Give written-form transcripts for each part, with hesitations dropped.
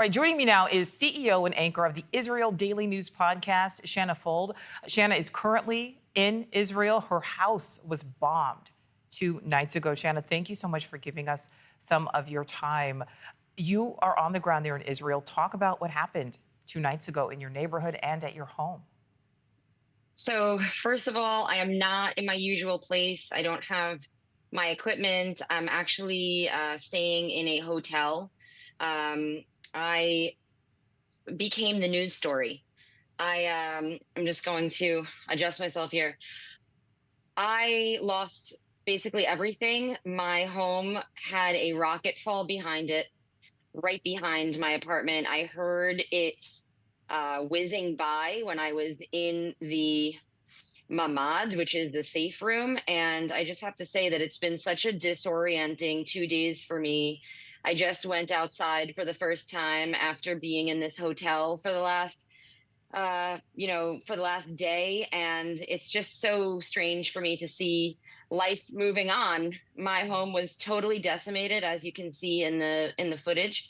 Right, joining me now is CEO and anchor of the Israel Daily News podcast, Shanna Fuld. Shanna is currently in Israel. Her house was bombed 2 nights ago. Shanna, thank you so much for giving us some of your time. You are on the ground there in Israel. Talk about what happened 2 nights ago in your neighborhood and at your home. So, first of all, I am not in my usual place. I don't have my equipment. I'm actually staying in a hotel. Um, I became the news story. I'm just going to adjust myself here. I lost basically everything. My home had a rocket fall behind it, right behind my apartment. I heard it whizzing by when I was in the Mamad, which is the safe room. And I just have to say that it's been such a disorienting 2 days for me. I just went outside for the first time after being in this hotel for the last for the last day, and it's just so strange for me to see life moving on. My home was totally decimated, as you can see in the footage.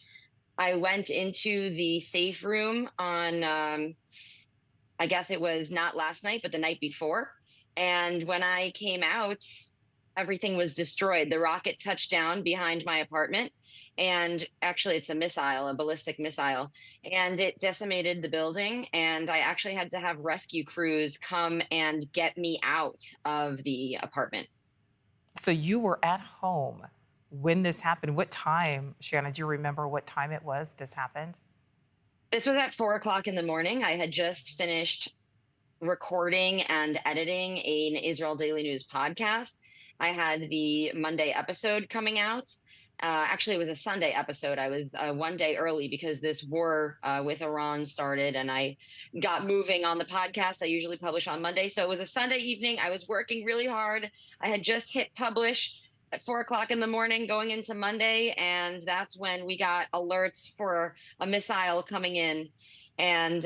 I went into the safe room on I guess it was not last night, but the night before. And when I came out, everything was destroyed. The rocket touched down behind my apartment. And actually, it's a missile, a ballistic missile, and it decimated the building. And I actually had to have rescue crews come and get me out of the apartment. So you were at home when this happened. What time, Shanna, do you remember what time it was this happened? This was at 4 o'clock in the morning. I had just finished recording and editing an Israel Daily News podcast. I had the Monday episode coming out. Actually, it was a Sunday episode. I was 1 day early because this war with Iran started, and I got moving on the podcast. I usually publish on Monday. So it was a Sunday evening. I was working really hard. I had just hit publish at 4 o'clock in the morning going into Monday. And that's when we got alerts for a missile coming in. And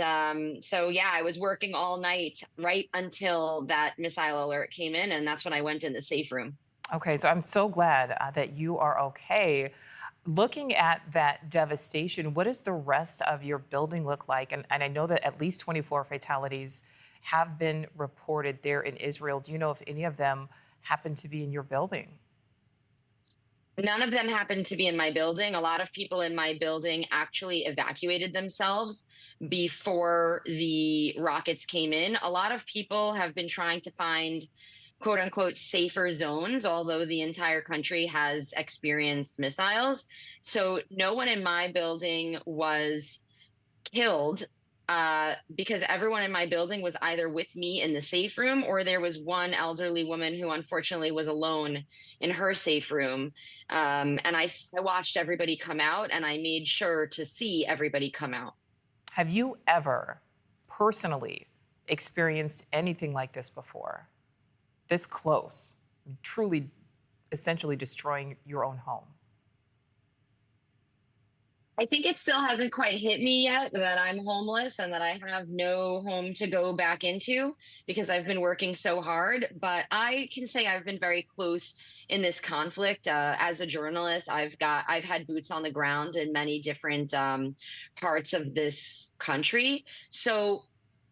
so, yeah, I was working all night right until that missile alert came in. And that's when I went in the safe room. Okay, so I'm so glad that you are okay. Looking at that devastation, what does the rest of your building look like? And I know that at least 24 fatalities have been reported there in Israel. Do you know if any of them happen to be in your building? None of them happened to be in my building. A lot of people in my building actually evacuated themselves before the rockets came in. A lot of people have been trying to find quote unquote safer zones, although the entire country has experienced missiles. So no one in my building was killed because everyone in my building was either with me in the safe room, or there was one elderly woman who unfortunately was alone in her safe room. And I watched everybody come out, and I made sure to see everybody come out. Have you ever personally experienced anything like this before? This close, truly, essentially destroying your own home? I think it still hasn't quite hit me yet that I'm homeless and that I have no home to go back into because I've been working so hard. But I can say I've been very close in this conflict. As a journalist, I've had boots on the ground in many different parts of this country. So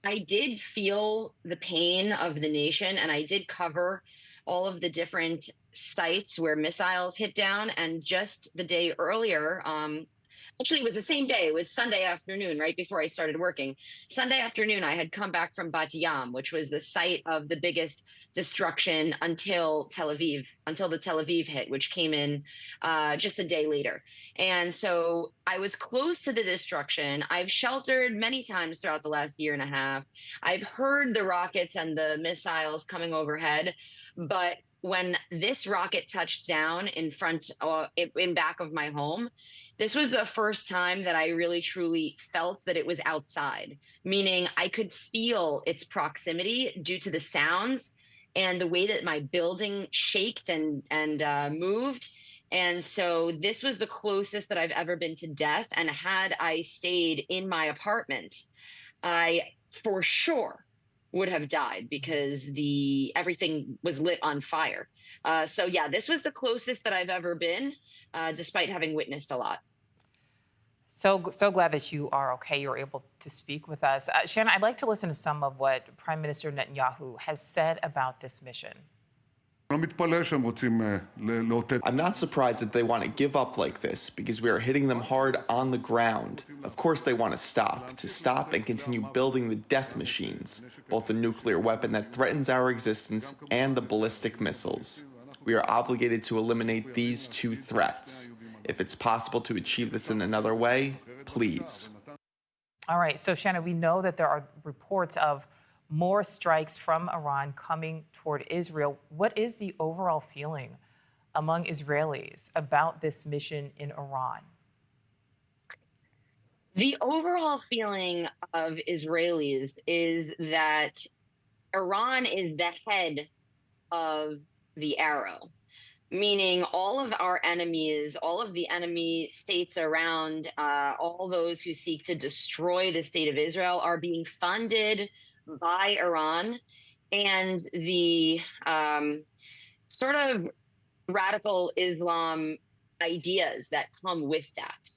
I did feel the pain of the nation, and I did cover all of the different sites where missiles hit down. And just the day earlier, actually, it was the same day. It was Sunday afternoon, right before I started working. Sunday afternoon, I had come back from Bat Yam, which was the site of the biggest destruction until Tel Aviv, until the Tel Aviv hit, which came in just a day later. And so I was close to the destruction. I've sheltered many times throughout the last year and a half. I've heard the rockets and the missiles coming overhead, but when this rocket touched down in back of my home, this was the first time that I really truly felt that it was outside, meaning I could feel its proximity due to the sounds and the way that my building shaked and moved. And so this was the closest that I've ever been to death. And had I stayed in my apartment, I for sure would have died because the everything was lit on fire. So yeah, this was the closest that I've ever been, despite having witnessed a lot. So glad that you are okay. You're able to speak with us. Shanna, I'd like to listen to some of what Prime Minister Netanyahu has said about this mission. I'm not surprised that they want to give up like this because we are hitting them hard on the ground. Of course they want to stop and continue building the death machines, both the nuclear weapon that threatens our existence and the ballistic missiles. We are obligated to eliminate these two threats. If it's possible to achieve this in another way, please. All right, so Shanna, we know that there are reports of more strikes from Iran coming toward Israel. What is the overall feeling among Israelis about this mission in Iran? The overall feeling of Israelis is that Iran is the head of the arrow, meaning all of our enemies, all of the enemy states around, all those who seek to destroy the state of Israel are being funded by Iran, and the sort of radical Islam ideas that come with that.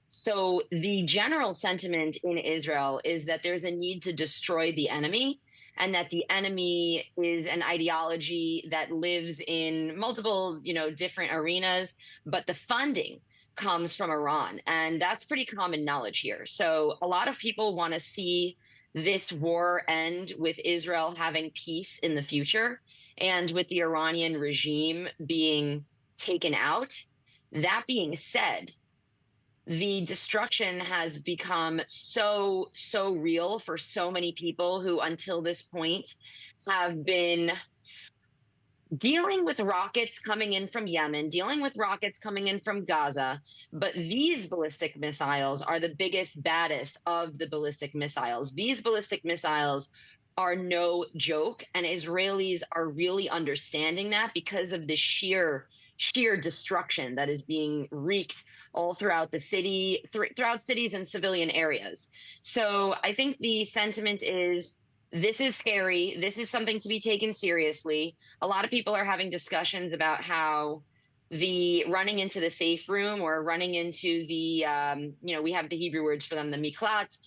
So the general sentiment in Israel is that there's a need to destroy the enemy, and that the enemy is an ideology that lives in multiple, different arenas, but the funding comes from Iran, and that's pretty common knowledge here. So a lot of people want to see this war end with Israel having peace in the future and with the Iranian regime being taken out. That being said, the destruction has become so real for so many people who until this point have been dealing with rockets coming in from Yemen, dealing with rockets coming in from Gaza. But these ballistic missiles are the biggest, baddest of the ballistic missiles. These ballistic missiles are no joke, and Israelis are really understanding that because of the sheer destruction that is being wreaked all throughout the city, throughout cities and civilian areas. So I think the sentiment is, this is scary. This is something to be taken seriously. A lot of people are having discussions about how the running into the safe room, or running into the, we have the Hebrew words for them, the miklat,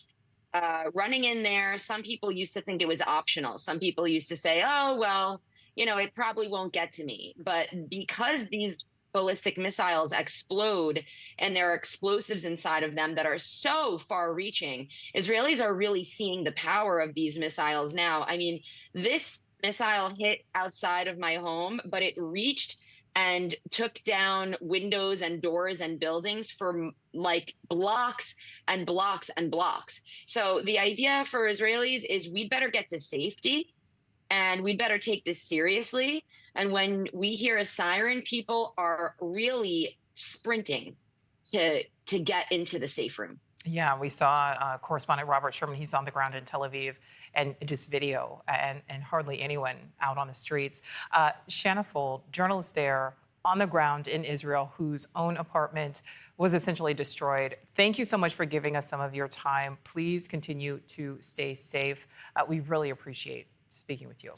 running in there. Some people used to think it was optional. Some people used to say, oh, well, it probably won't get to me. But because these ballistic missiles explode and there are explosives inside of them that are so far reaching, Israelis are really seeing the power of these missiles now. I mean, this missile hit outside of my home, but it reached and took down windows and doors and buildings for like blocks and blocks and blocks. So the idea for Israelis is, we'd better get to safety, and we'd better take this seriously. And when we hear a siren, people are really sprinting to get into the safe room. Yeah, we saw correspondent Robert Sherman. He's on the ground in Tel Aviv, and just video, and hardly anyone out on the streets. Shanna Fuld, journalist there on the ground in Israel, whose own apartment was essentially destroyed. Thank you so much for giving us some of your time. Please continue to stay safe. We really appreciate speaking with you.